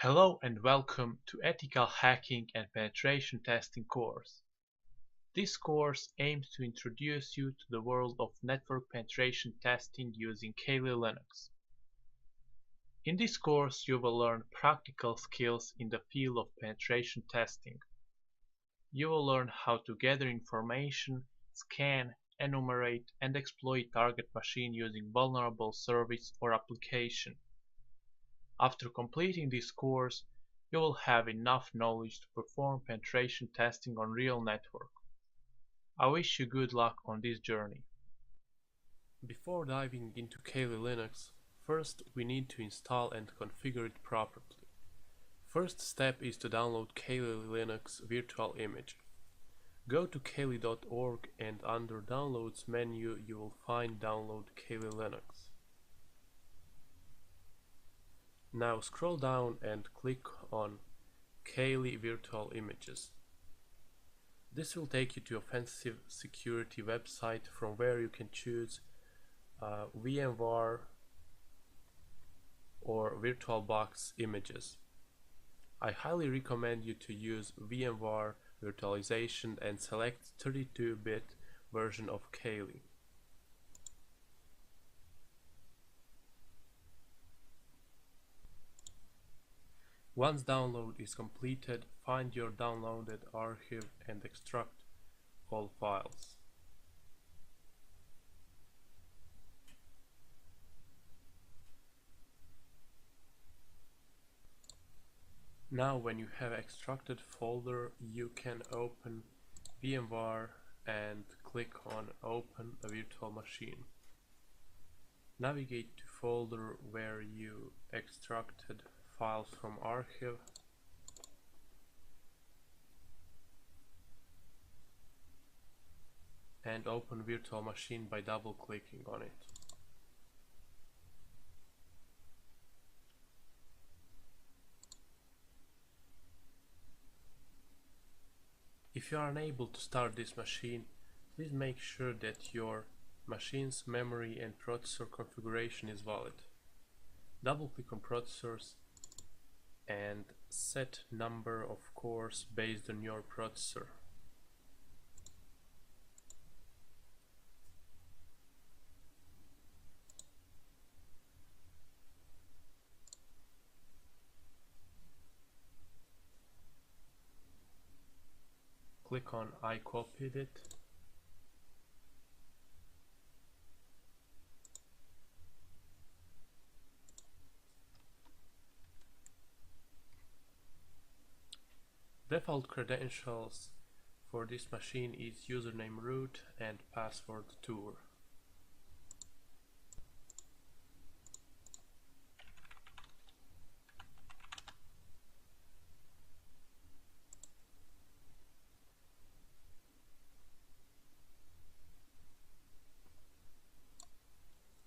Hello and welcome to Ethical Hacking and Penetration Testing course. This course aims to introduce you to the world of network penetration testing using Kali Linux. In this course you will learn practical skills in the field of penetration testing. You will learn how to gather information, scan, enumerate and exploit target machine using vulnerable service or application. After completing this course, you will have enough knowledge to perform penetration testing on real network. I wish you good luck on this journey. Before diving into Kali Linux, first we need to install and configure it properly. First step is to download Kali Linux virtual image. Go to kali.org and under Downloads menu you will find Download Kali Linux. Now scroll down and click on Kali Virtual Images. This will take you to Offensive Security website from where you can choose VMware or VirtualBox images. I highly recommend you to use VMware virtualization and select 32-bit version of Kali. Once download is completed, find your downloaded archive and extract all files. Now when you have extracted folder, you can open VMware and click on Open a virtual machine. Navigate to folder where you extracted files from archive and open virtual machine by double clicking on it. If you are unable to start this machine, please make sure that your machine's memory and processor configuration is valid. Double click on processors and set number of cores based on your processor. Click on I copied it. Default credentials for this machine is username root and password tour.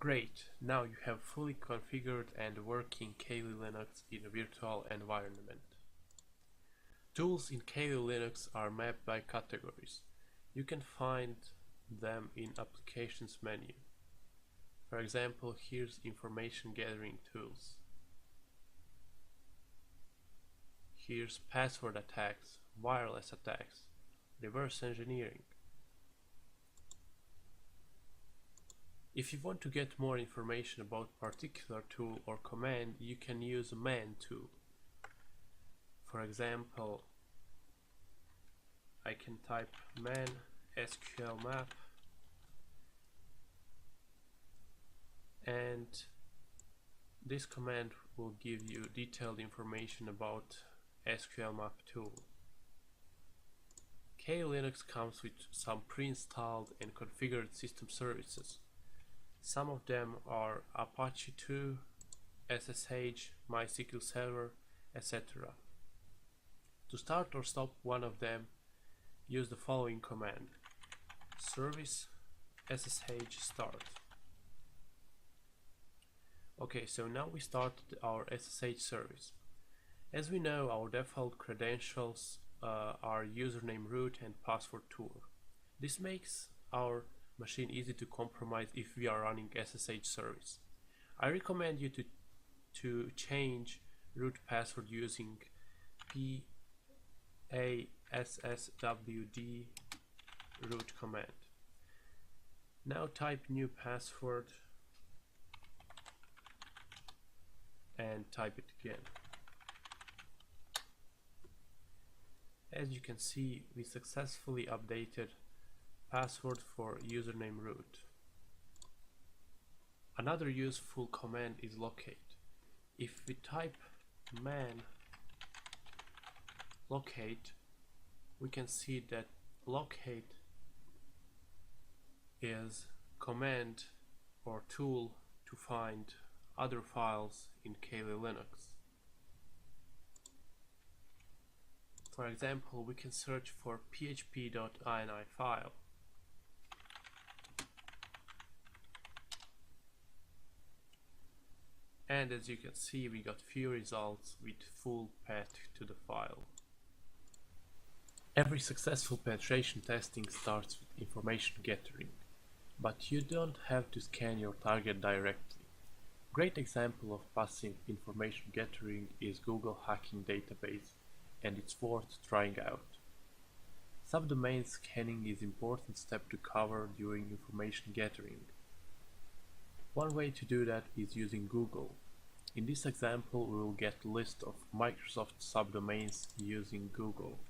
Great, now you have fully configured and working Kali Linux in a virtual environment. Tools in Kali Linux are mapped by categories. You can find them in Applications menu. For example, here's information gathering tools. Here's password attacks, wireless attacks, reverse engineering. If you want to get more information about particular tool or command, you can use man tool. For example, I can type man SQL map and this command will give you detailed information about SQL map tool. Kali Linux comes with some pre-installed and configured system services. Some of them are Apache 2, SSH, MySQL Server, etc. To start or stop one of them, use the following command: service ssh start. Okay, so now we started our SSH service. As we know, our default credentials are username root and password tour. This makes our machine easy to compromise if we are running SSH service. I recommend you to change root password using passwd root command. Now type new password and type it again. As you can see, we successfully updated password for username root. Another useful command is locate. If we type man locate, we can see that locate is command or tool to find other files in Kali Linux. For example, we can search for php.ini file. And as you can see, we got few results with full path to the file. Every successful penetration testing starts with information gathering, but you don't have to scan your target directly. Great example of passive information gathering is Google Hacking Database, and it's worth trying out. Subdomain scanning is an important step to cover during information gathering. One way to do that is using Google. In this example, we will get a list of Microsoft subdomains using Google.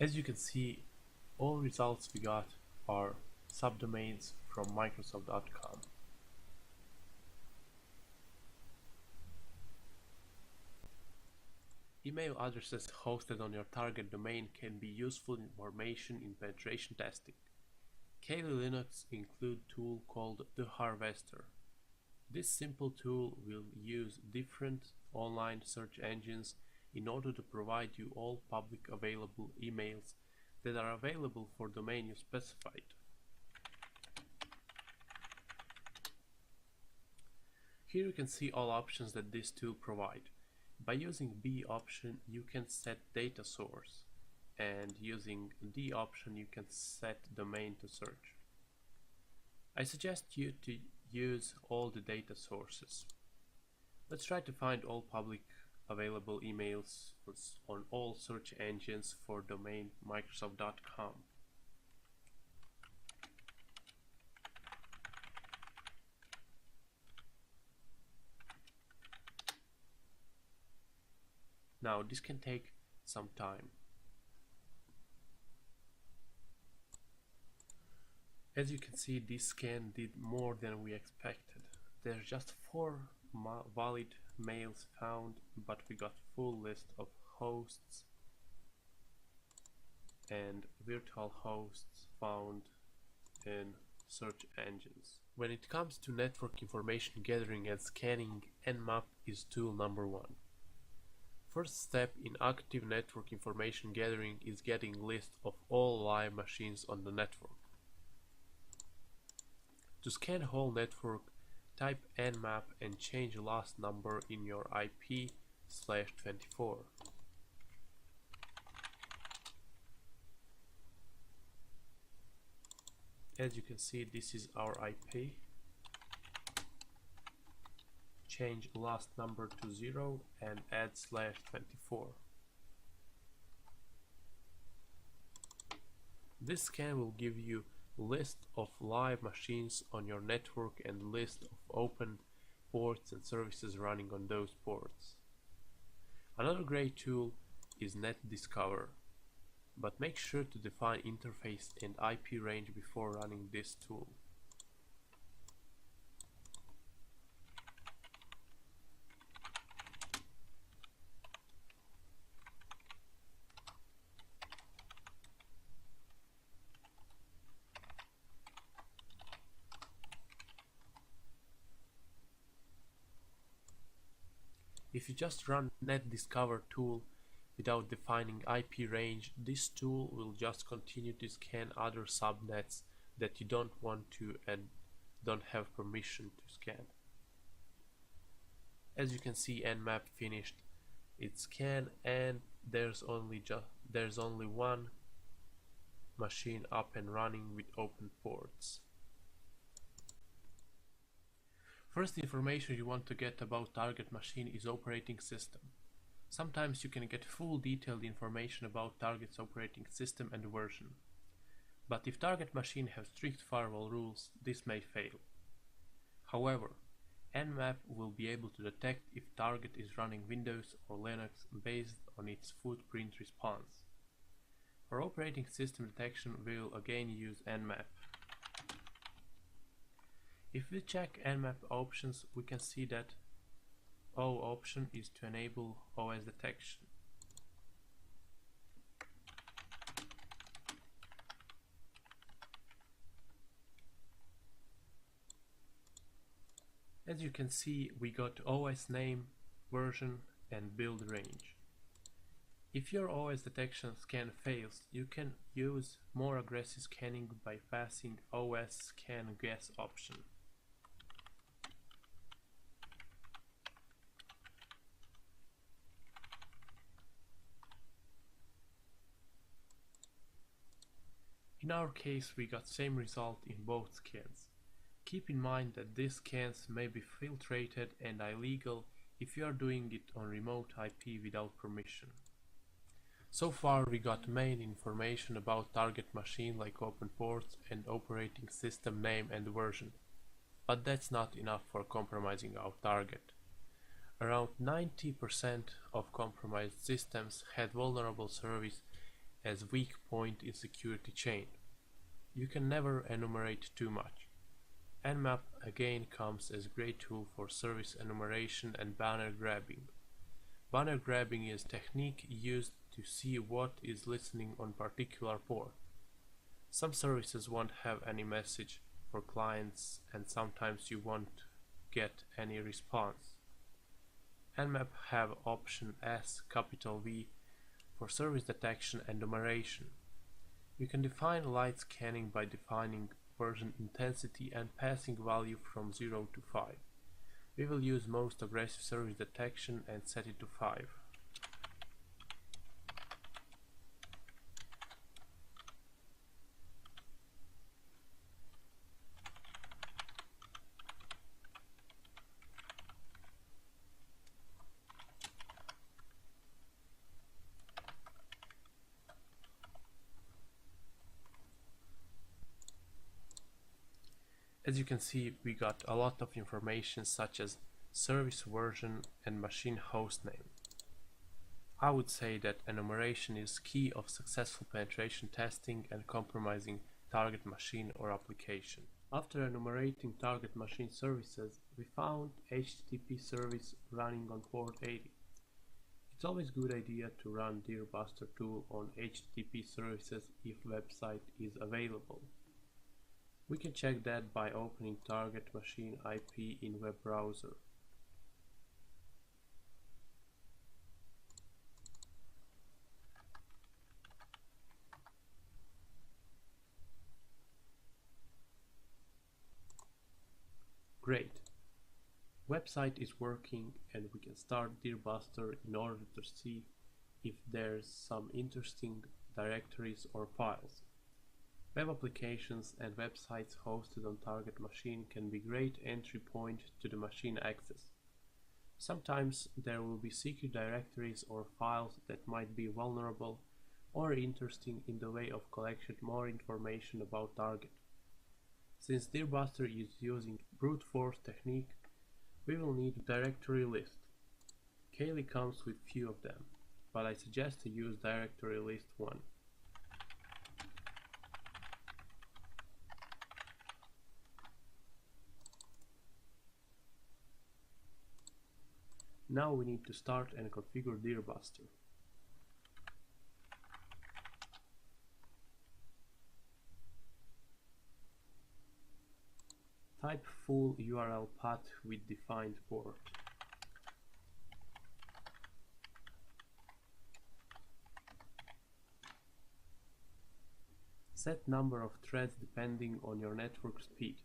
As you can see, all results we got are subdomains from Microsoft.com. Email addresses hosted on your target domain can be useful information in penetration testing. Kali Linux includes a tool called The Harvester. This simple tool will use different online search engines in order to provide you all public available emails that are available for domain you specified. Here you can see all options that this tool provides. By using B option, you can set data source, and using D option, you can set domain to search. I suggest you to use all the data sources. Let's try to find all public available emails on all search engines for domain Microsoft.com. Now this can take some time. As you can see, this scan did more than we expected. There's just 4 valid mails found, but we got full list of hosts and virtual hosts found in search engines. When it comes to network information gathering and scanning, Nmap is tool number 1. First step in active network information gathering is getting list of all live machines on the network. To scan whole network, type nmap and change last number in your IP/24. As you can see, this is our IP. Change last number to 0 and add /24. This scan will give you list of live machines on your network and list of open ports and services running on those ports. Another great tool is NetDiscover, but make sure to define interface and IP range before running this tool. If you just run NetDiscover tool without defining IP range, this tool will just continue to scan other subnets that you don't want to and don't have permission to scan. As you can see, Nmap finished its scan and there's only one machine up and running with open ports. First information you want to get about target machine is operating system. Sometimes you can get full detailed information about target's operating system and version. But if target machine has strict firewall rules, this may fail. However, Nmap will be able to detect if target is running Windows or Linux based on its footprint response. For operating system detection, we will again use Nmap. If we check Nmap options, we can see that O option is to enable OS detection. As you can see, we got OS name, version and build range. If your OS detection scan fails, you can use more aggressive scanning by passing OS scan guess option. In our case, we got same result in both scans. Keep in mind that these scans may be filtrated and illegal if you are doing it on remote IP without permission. So far we got main information about target machine like open ports and operating system name and version, but that's not enough for compromising our target. Around 90% of compromised systems had vulnerable service as weak point in security chain. You can never enumerate too much. Nmap again comes as a great tool for service enumeration and banner grabbing. Banner grabbing is a technique used to see what is listening on particular port. Some services won't have any message for clients and sometimes you won't get any response. Nmap have option S(V) for service detection and enumeration. You can define light scanning by defining version intensity and passing value from 0 to 5. We will use most aggressive service detection and set it to 5. As you can see, we got a lot of information such as service version and machine hostname. I would say that enumeration is key of successful penetration testing and compromising target machine or application. After enumerating target machine services, we found HTTP service running on port 80. It's always a good idea to run Deerbuster tool on HTTP services if website is available. We can check that by opening target machine IP in web browser. Great. Website is working and we can start Deerbuster in order to see if there's some interesting directories or files. Web applications and websites hosted on target machine can be great entry point to the machine access. Sometimes there will be secret directories or files that might be vulnerable or interesting in the way of collection more information about target. Since Deerbuster is using brute force technique, we will need a directory list. Kali comes with few of them, but I suggest to use directory list 1. Now we need to start and configure Deerbuster. Type full URL path with defined port. Set number of threads depending on your network speed.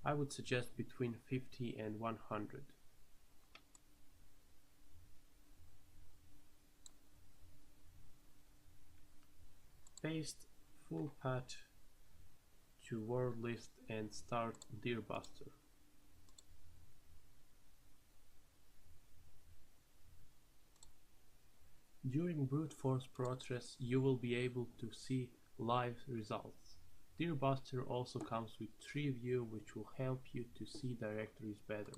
I would suggest between 50 and 100. paste full path to word list and start Deerbuster. During brute force progress, you will be able to see live results. Deerbuster also comes with tree view, which will help you to see directories better.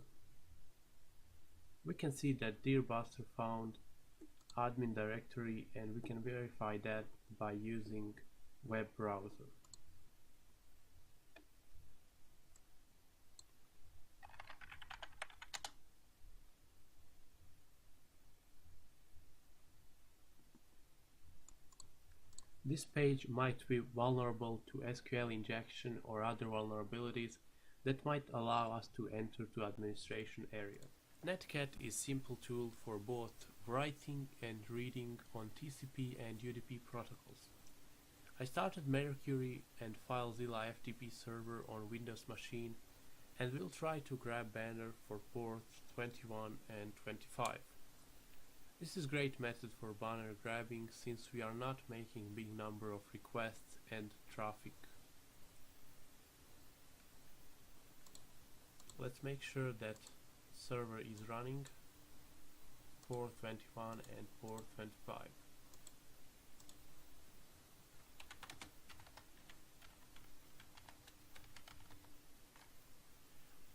We can see that Deerbuster found admin directory, and we can verify that by using web browser. This page might be vulnerable to SQL injection or other vulnerabilities that might allow us to enter to administration area. Netcat is simple tool for both writing and reading on TCP and UDP protocols. I started Mercury and FileZilla FTP server on Windows machine and will try to grab banner for ports 21 and 25. This is great method for banner grabbing since we are not making big number of requests and traffic. Let's make sure that server is running, port 21 and port 25.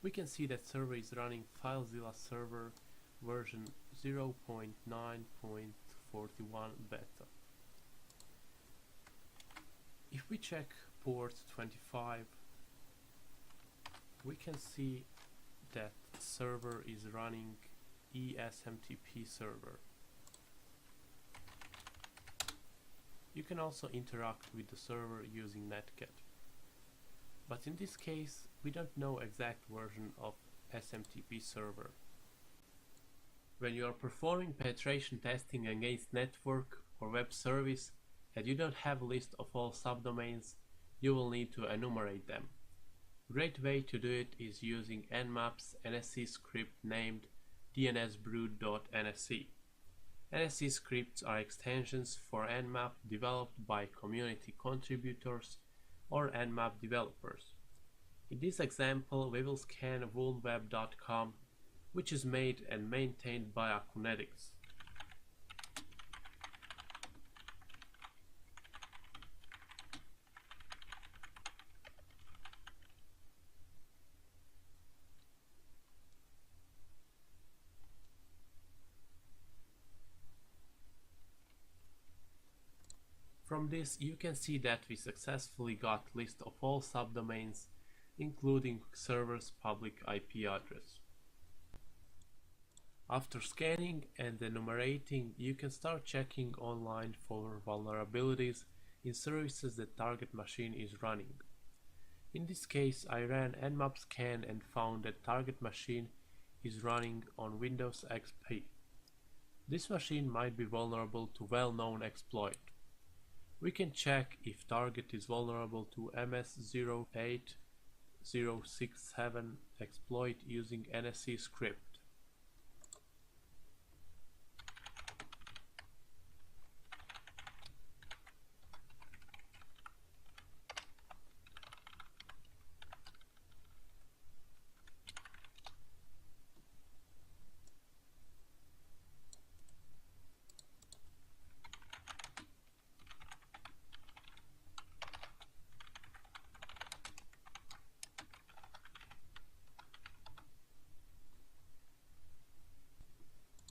We can see that server is running FileZilla server version 0.9.41 beta. If we check port 25, we can see that server is running ESMTP server. You can also interact with the server using Netcat. But in this case, we don't know exact version of SMTP server. When you are performing penetration testing against network or web service and you don't have a list of all subdomains, you will need to enumerate them. Great way to do it is using Nmap's NSE script named dnsbrood.nsc. NSE scripts are extensions for Nmap developed by community contributors or Nmap developers. In this example, we will scan vulnweb.com, which is made and maintained by Acunetics. From this, you can see that we successfully got list of all subdomains, including server's public IP address. After scanning and enumerating, you can start checking online for vulnerabilities in services the target machine is running. In this case, I ran Nmap scan and found that target machine is running on Windows XP. This machine might be vulnerable to well-known exploit. We can check if target is vulnerable to MS-08067 exploit using NSE script.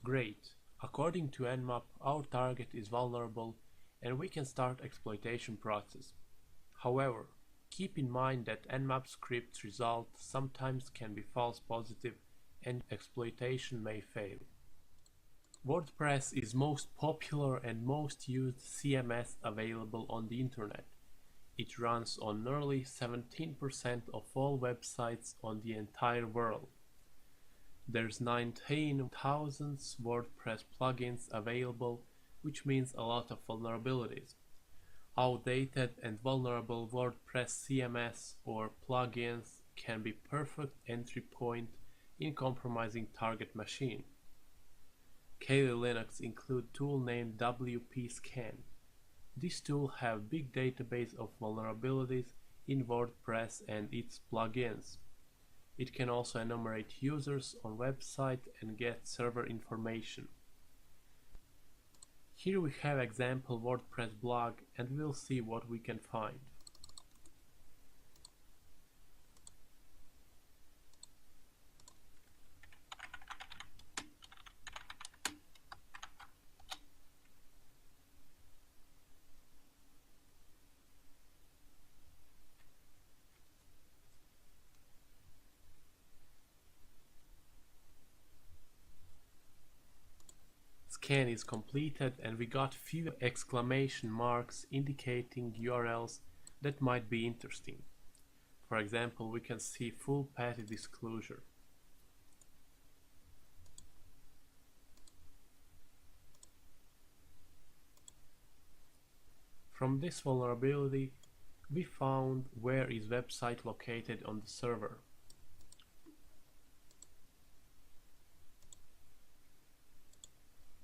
Great. According to Nmap, our target is vulnerable and we can start exploitation process. However, keep in mind that Nmap script's result sometimes can be false positive and exploitation may fail. WordPress is most popular and most used CMS available on the internet. It runs on nearly 17% of all websites on the entire world. There's 19,000 WordPress plugins available, which means a lot of vulnerabilities. Outdated and vulnerable WordPress CMS or plugins can be perfect entry point in compromising target machine. Kali Linux include tool named WP Scan. This tool have big database of vulnerabilities in WordPress and its plugins. It can also enumerate users on website and get server information. Here we have example WordPress blog and we'll see what we can find. Scan is completed and we got few exclamation marks indicating URLs that might be interesting. For example, we can see full PATI disclosure. From this vulnerability, we found where is website located on the server.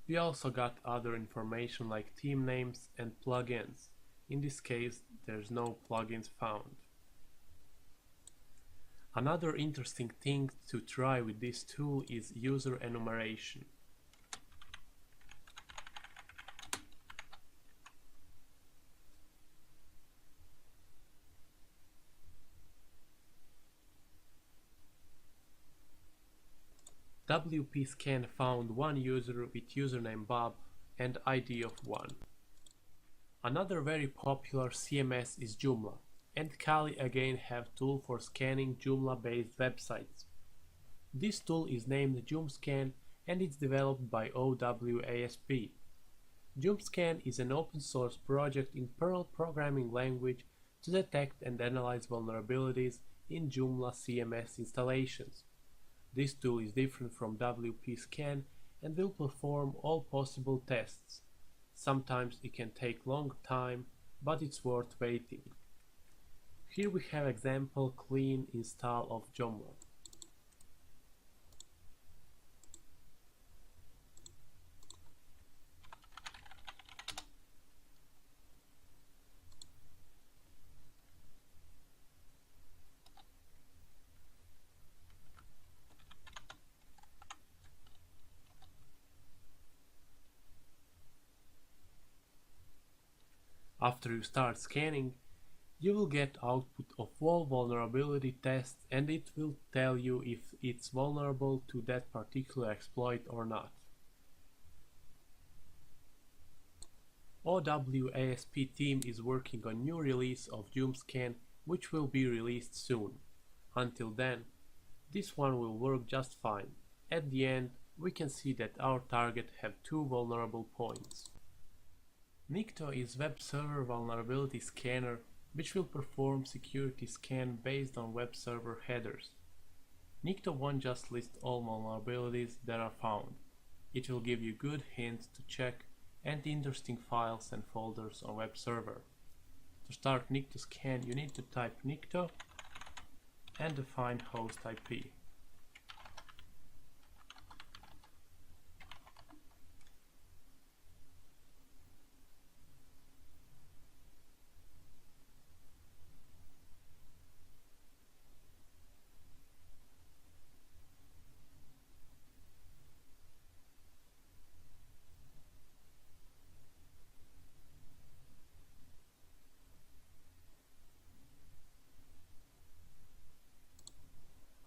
We also got other information like team names and plugins. In this case, there's no plugins found. Another interesting thing to try with this tool is user enumeration. WP-Scan found one user with username Bob and ID of 1. Another very popular CMS is Joomla, and Kali again have tool for scanning Joomla-based websites. This tool is named JoomScan and it's developed by OWASP. JoomScan is an open source project in Perl programming language to detect and analyze vulnerabilities in Joomla CMS installations. This tool is different from WP-Scan and will perform all possible tests. Sometimes it can take long time, but it's worth waiting. Here we have example clean install of Joomla. After you start scanning, you will get output of all vulnerability tests and it will tell you if it's vulnerable to that particular exploit or not. OWASP team is working on new release of JoomScan which will be released soon. Until then, this one will work just fine. At the end, we can see that our target have 2 vulnerable points. Nikto is web server vulnerability scanner which will perform security scan based on web server headers. Nikto won't just list all vulnerabilities that are found. It will give you good hints to check and interesting files and folders on web server. To start Nikto scan, you need to type Nikto and define host IP.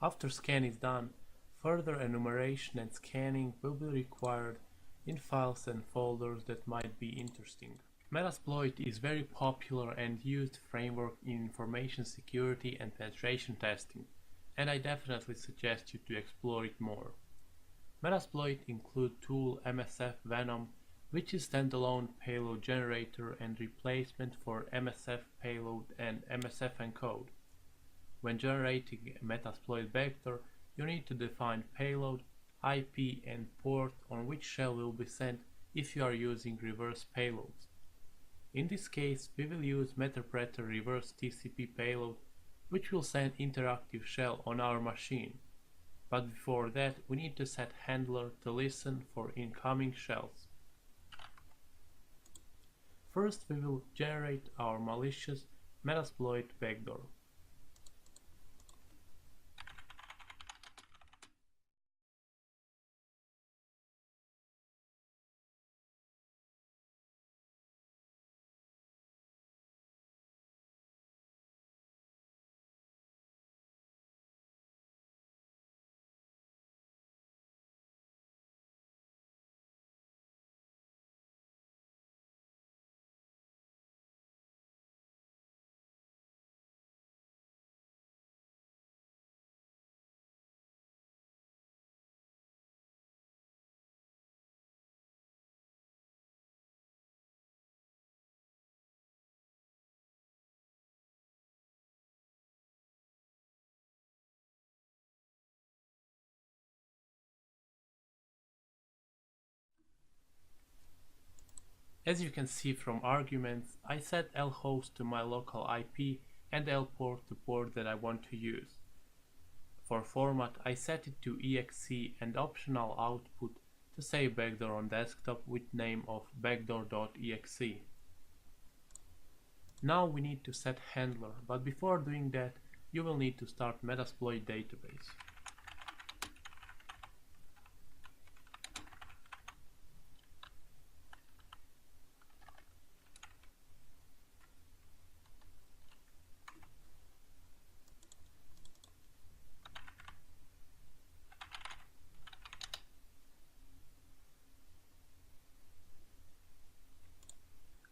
After scan is done, further enumeration and scanning will be required in files and folders that might be interesting. Metasploit is very popular and used framework in information security and penetration testing, and I definitely suggest you to explore it more. Metasploit include tool MSF Venom, which is standalone payload generator and replacement for MSF payload and MSF encode. When generating a Metasploit vector, you need to define payload, IP and port on which shell will be sent if you are using reverse payloads. In this case, we will use Meterpreter reverse TCP payload, which will send interactive shell on our machine. But before that, we need to set handler to listen for incoming shells. First we will generate our malicious Metasploit backdoor. As you can see from arguments, I set lhost to my local IP and lport to port that I want to use. For format, I set it to exe and optional output to say backdoor on desktop with name of backdoor.exe. Now we need to set handler, but before doing that, you will need to start Metasploit database.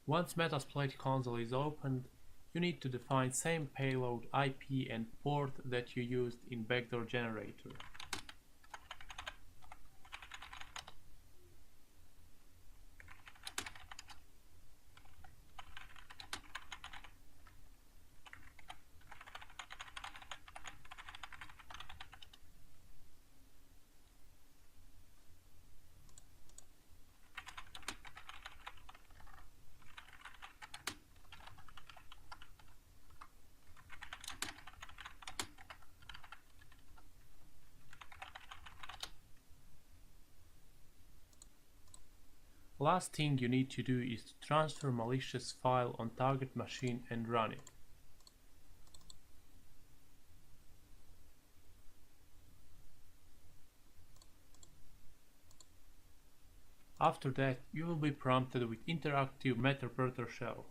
Once Metasploit console is opened, you need to define same payload, IP and port that you used in backdoor generator. Last thing you need to do is to transfer malicious file on target machine and run it. After that, you will be prompted with interactive Meterpreter shell.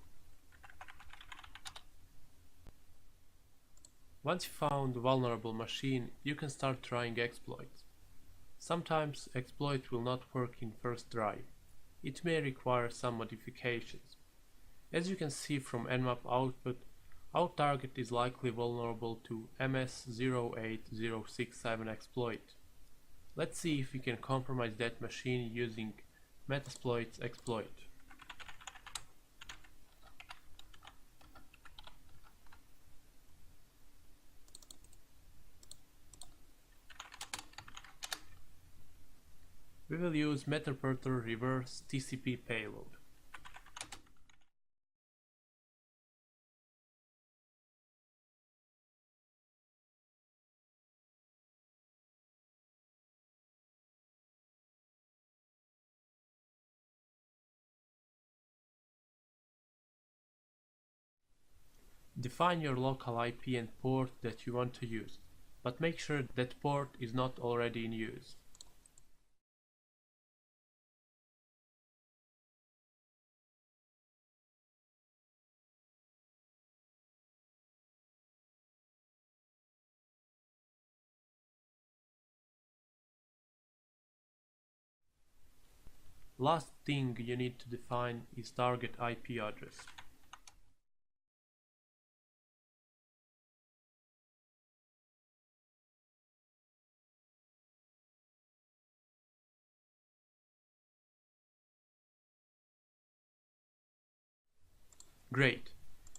Once you found a vulnerable machine, you can start trying exploits. Sometimes exploit will not work in first try. It may require some modifications. As you can see from Nmap output, our target is likely vulnerable to MS08067 exploit. Let's see if we can compromise that machine using Metasploit's exploit. We will use Meterpreter reverse TCP payload. Define your local IP and port that you want to use, but make sure that port is not already in use. Last thing you need to define is target IP address. Great!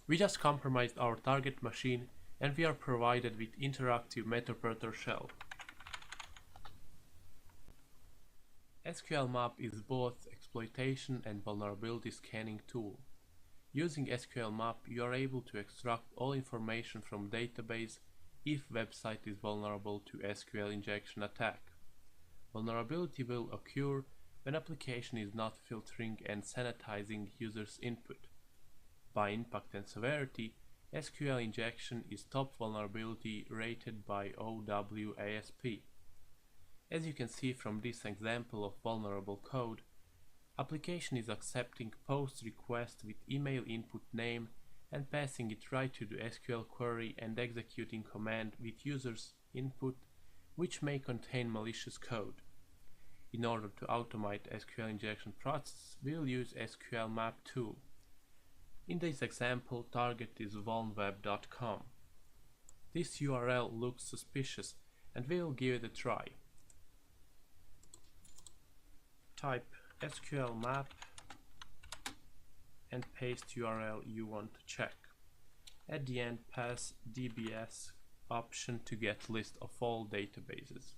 We just compromised our target machine and we are provided with interactive Meterpreter shell. SQLmap is both exploitation and vulnerability scanning tool. Using SQLmap, you are able to extract all information from database if website is vulnerable to SQL injection attack. Vulnerability will occur when application is not filtering and sanitizing users' input. By impact and severity, SQL injection is top vulnerability rated by OWASP. As you can see from this example of vulnerable code, application is accepting POST request with email input name and passing it right to the SQL query and executing command with user's input, which may contain malicious code. In order to automate SQL injection process, we'll use SQL map tool. In this example, target is vulnweb.com. This URL looks suspicious and we'll give it a try. Type SQL map and paste URL you want to check. At the end, pass DBS option to get list of all databases.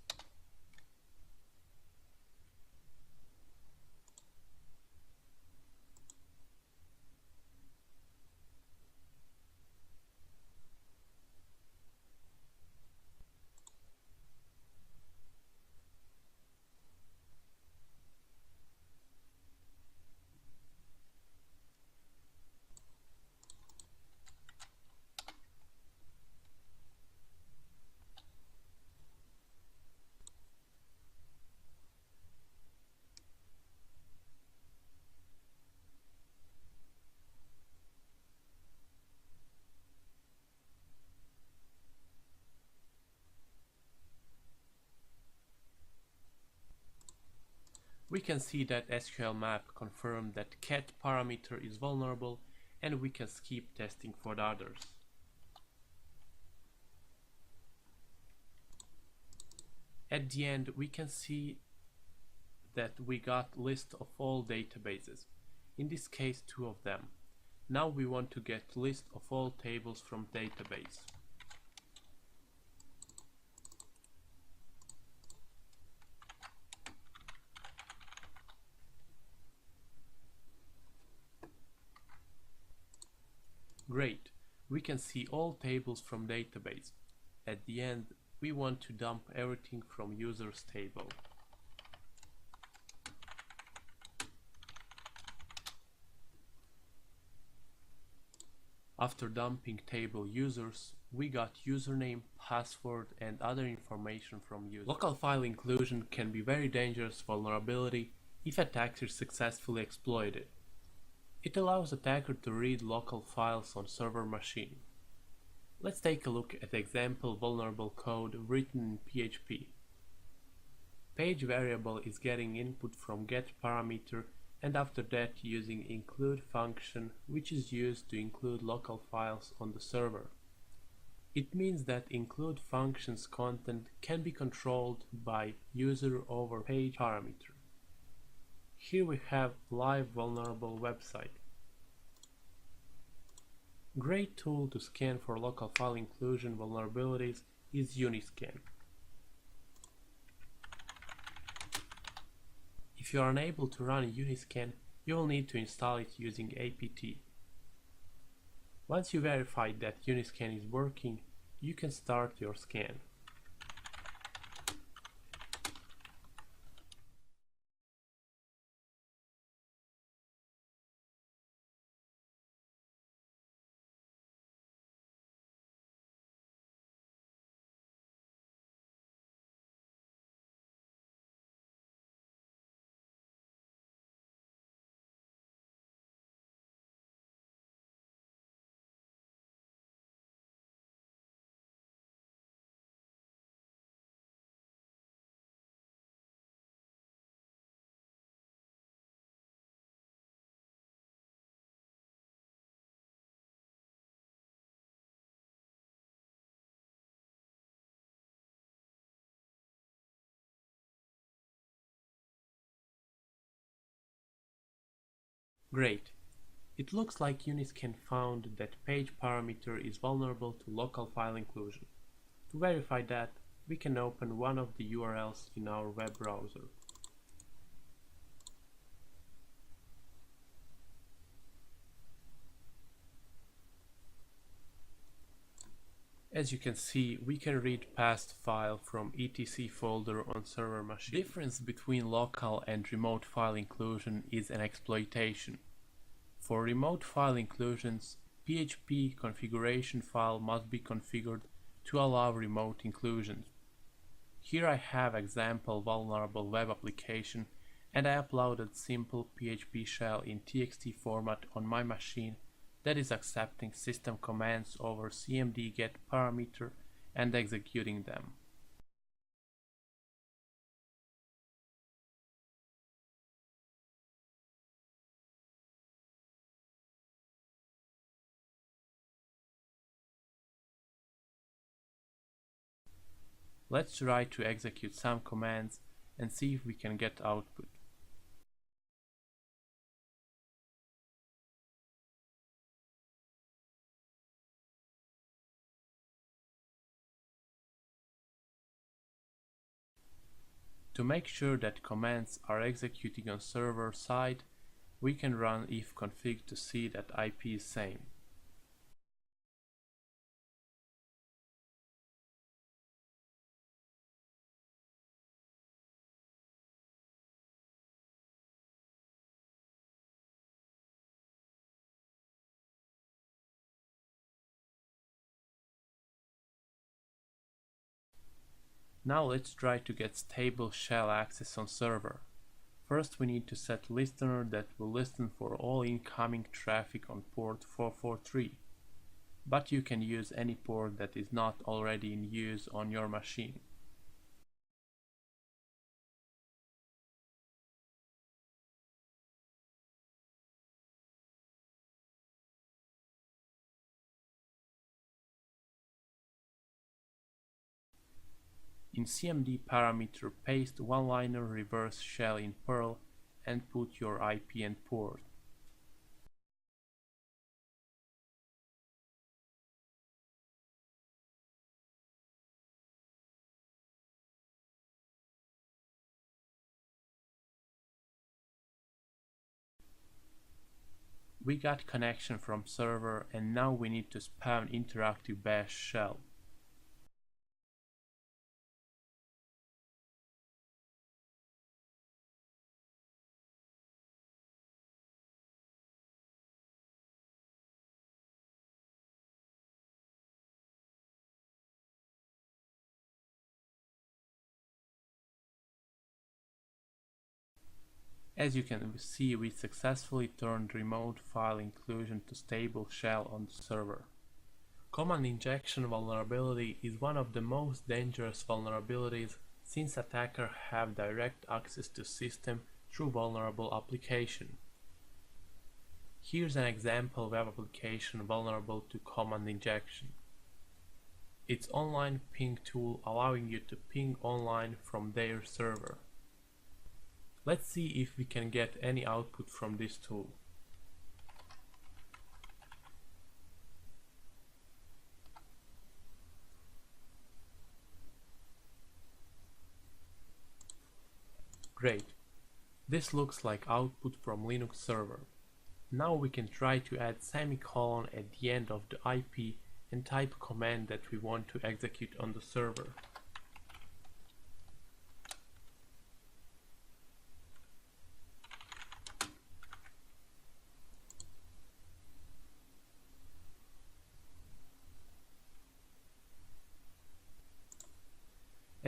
We can see that SQL map confirmed that cat parameter is vulnerable, and we can skip testing for the others. At the end, we can see that we got list of all databases, in this case 2 of them. Now we want to get list of all tables from database. Great, we can see all tables from database. At the end, we want to dump everything from users table. After dumping table users, we got username, password and other information from users. Local file inclusion can be very dangerous vulnerability if attackers successfully exploit it. It allows attacker to read local files on server machine. Let's take a look at example vulnerable code written in PHP. Page variable is getting input from get parameter and after that using include function, which is used to include local files on the server. It means that include function's content can be controlled by user over page parameter. Here we have live vulnerable website. Great tool to scan for local file inclusion vulnerabilities is Uniscan. If you are unable to run Uniscan, you will need to install it using apt. Once you verify that Uniscan is working, you can start your scan. Great. It looks like Uniscan found that page parameter is vulnerable to local file inclusion. To verify that, we can open one of the URLs in our web browser. As you can see, we can read past file from etc folder on server machine. The difference between local and remote file inclusion is an exploitation. For remote file inclusions, PHP configuration file must be configured to allow remote inclusions. Here I have example vulnerable web application and I uploaded simple PHP shell in txt format on my machine that is accepting system commands over cmd get parameter and executing them. Let's try to execute some commands and see if we can get output. To make sure that commands are executing on server side, we can run ifconfig to see that IP is same. Now let's try to get stable shell access on server. First we need to set listener that will listen for all incoming traffic on port 443. But you can use any port that is not already in use on your machine. In cmd parameter paste one-liner reverse shell in Perl and put your IP and port. We got connection from server and now we need to spawn interactive bash shell. As you can see, we successfully turned remote file inclusion to stable shell on the server. Command injection vulnerability is one of the most dangerous vulnerabilities since attackers have direct access to system through vulnerable application. Here's an example web application vulnerable to command injection. It's online ping tool allowing you to ping online from their server. Let's see if we can get any output from this tool. Great. This looks like output from Linux server. Now we can try to add semicolon at the end of the IP and type command that we want to execute on the server.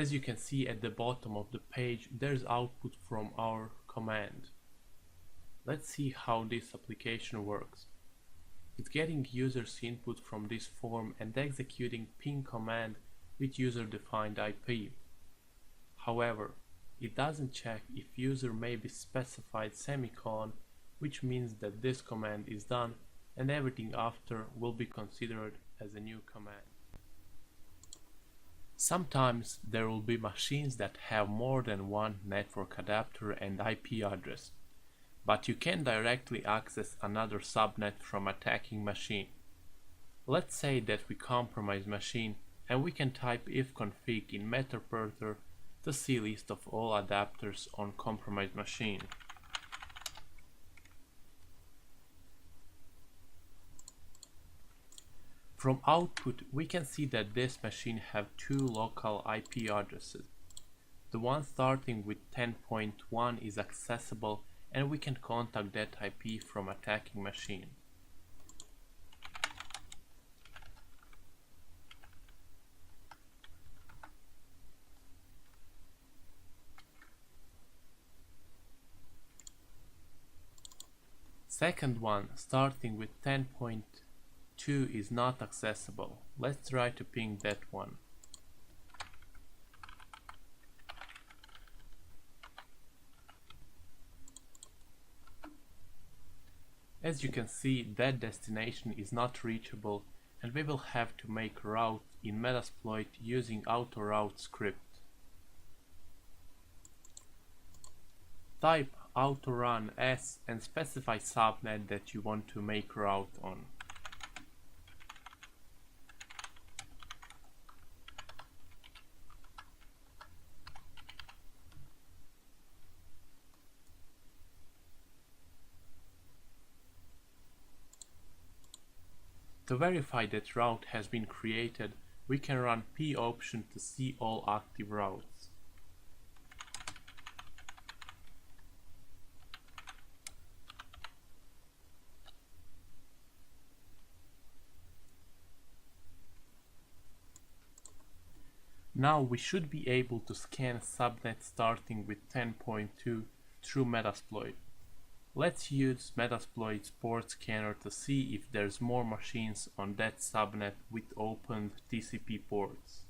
As you can see at the bottom of the page, there's output from our command. Let's see how this application works. It's getting user's input from this form and executing ping command with user-defined IP. However, it doesn't check if user may be specified semicolon, which means that this command is done and everything after will be considered as a new command. Sometimes there will be machines that have more than one network adapter and IP address, but you can directly access another subnet from attacking machine. Let's say that we compromise machine and we can type ifconfig in Meterpreter to see list of all adapters on compromised machine. From output, we can see that this machine have two local IP addresses. The one starting with 10.1 is accessible, and we can contact that IP from attacking machine. Second one, starting with 10.2 is not accessible. Let's try to ping that one. As you can see, that destination is not reachable, and we will have to make route in Metasploit using autoroute script. Type autorun s and specify subnet that you want to make route on. To verify that route has been created, we can run p option to see all active routes. Now we should be able to scan subnet starting with 10.2 through Metasploit. Let's use Metasploit's port scanner to see if there's more machines on that subnet with opened TCP ports.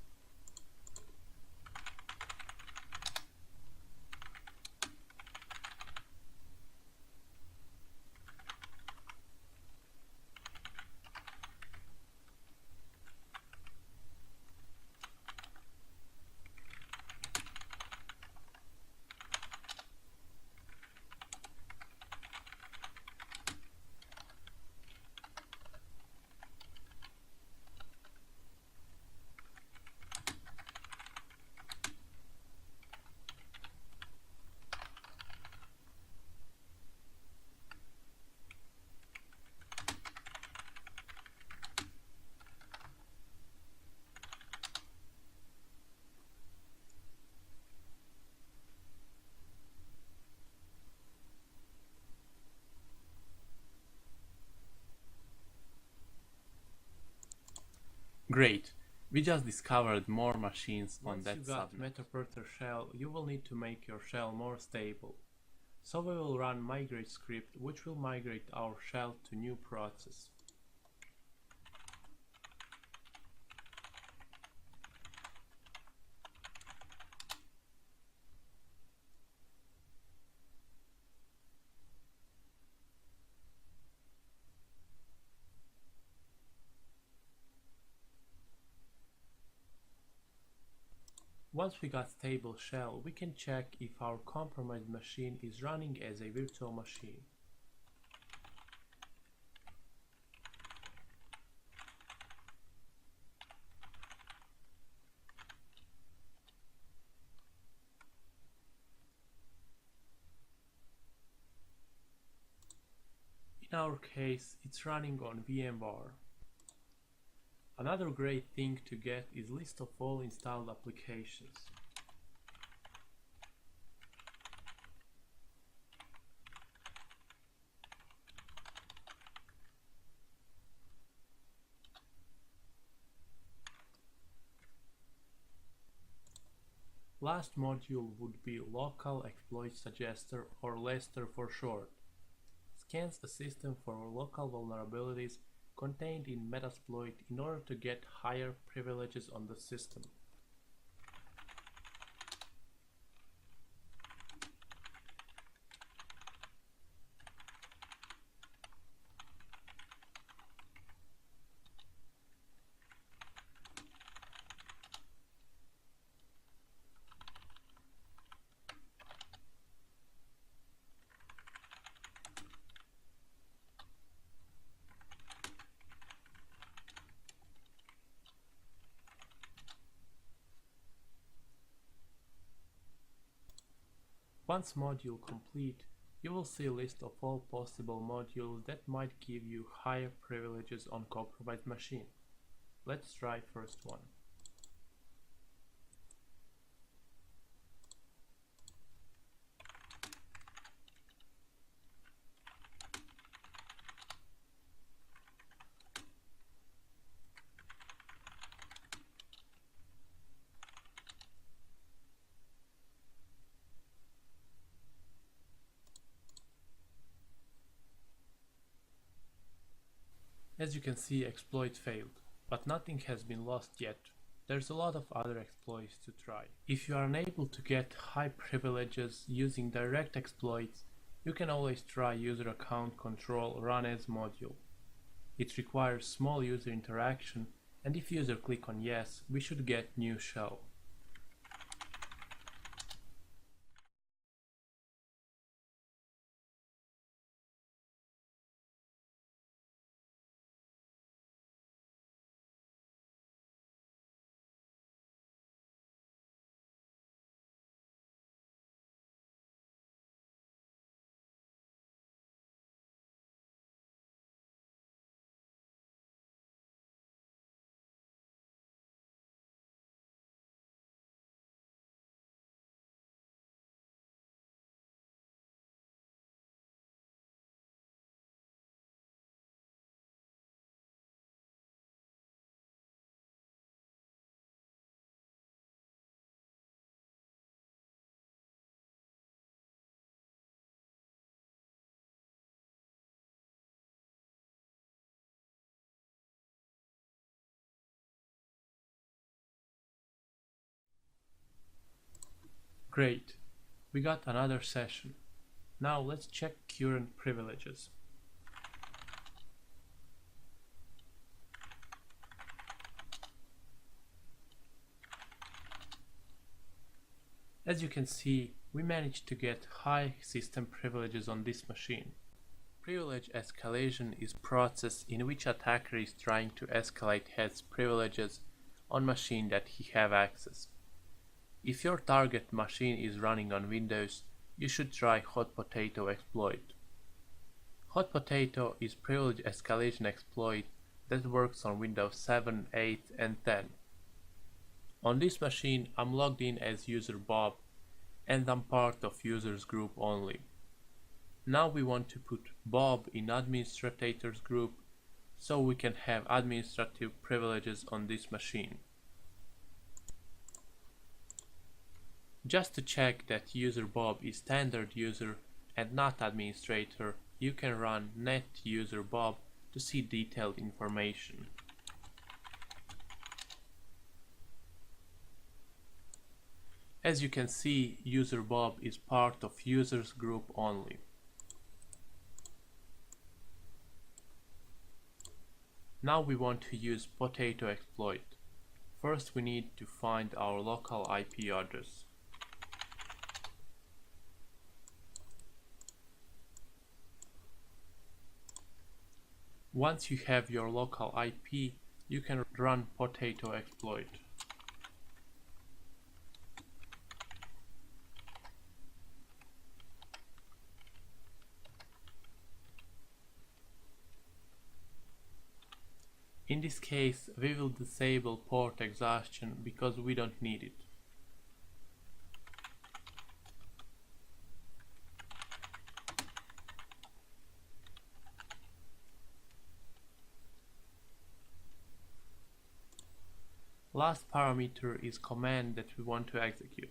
Great, we just discovered more machines on that subnet. Once you got Metaporter shell, you will need to make your shell more stable. So we will run migrate script, which will migrate our shell to new process. Once we got stable shell, we can check if our compromised machine is running as a virtual machine. In our case, it's running on VMware. Another great thing to get is list of all installed applications. Last module would be Local Exploit Suggester, or LESTER for short. Scans the system for local vulnerabilities contained in Metasploit in order to get higher privileges on the system. Once module complete, you will see a list of all possible modules that might give you higher privileges on compromised machine. Let's try first one. As you can see, exploit failed, but nothing has been lost yet. There's a lot of other exploits to try. If you are unable to get high privileges using direct exploits, you can always try user account control run as module. It requires small user interaction, and if user click on yes, we should get new shell. Great, we got another session. Now let's check current privileges. As you can see, we managed to get high system privileges on this machine. Privilege escalation is a process in which attacker is trying to escalate his privileges on machine that he have access. If your target machine is running on Windows, you should try Hot Potato exploit. Hot Potato is privilege escalation exploit that works on Windows 7, 8 and 10. On this machine I'm logged in as user Bob and I'm part of users group only. Now we want to put Bob in administrators group so we can have administrative privileges on this machine. Just to check that user Bob is standard user and not administrator, you can run net user Bob to see detailed information. As you can see, user Bob is part of users group only. Now we want to use potato exploit. First we need to find our local IP address. Once you have your local IP, you can run potato exploit. In this case, we will disable port exhaustion because we don't need it. Last parameter is command that we want to execute.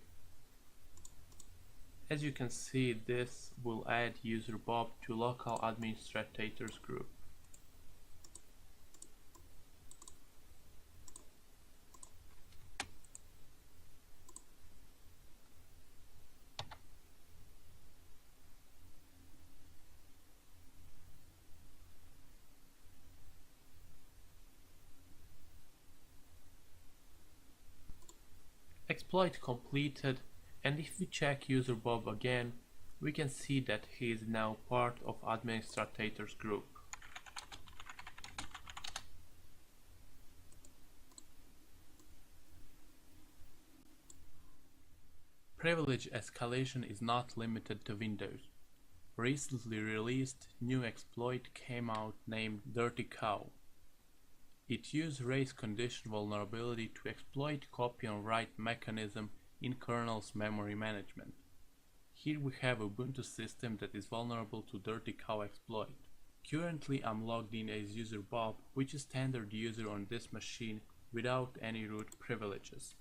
As you can see, this will add user Bob to local administrators group. Exploit completed, and if we check user Bob again, we can see that he is now part of administrators group. Privilege escalation is not limited to Windows. Recently released new exploit came out named Dirty Cow. It uses race condition vulnerability to exploit copy on write mechanism in kernel's memory management. Here we have a Ubuntu system that is vulnerable to Dirty Cow exploit. Currently I'm logged in as user Bob, which is standard user on this machine without any root privileges.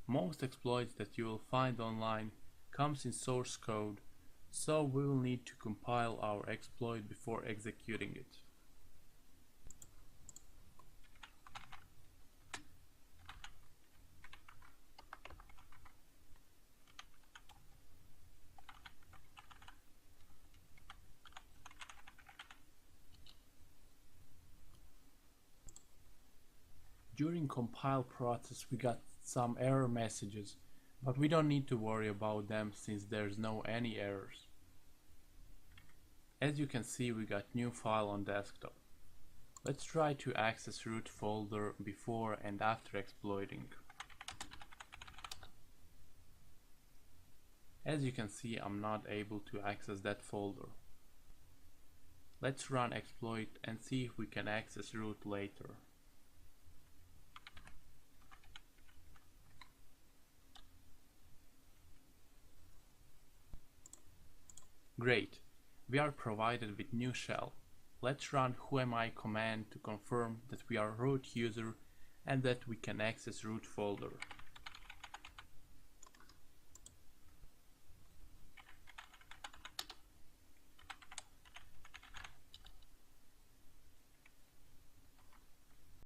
Most exploits that you will find online comes in source code, so we will need to compile our exploit before executing it. During compile process we got some error messages, but we don't need to worry about them since there's no any errors. As you can see, we got new file on desktop. Let's try to access root folder before and after exploiting. As you can see, I'm not able to access that folder. Let's run exploit and see if we can access root later. Great, we are provided with new shell. Let's run whoami command to confirm that we are root user and that we can access root folder.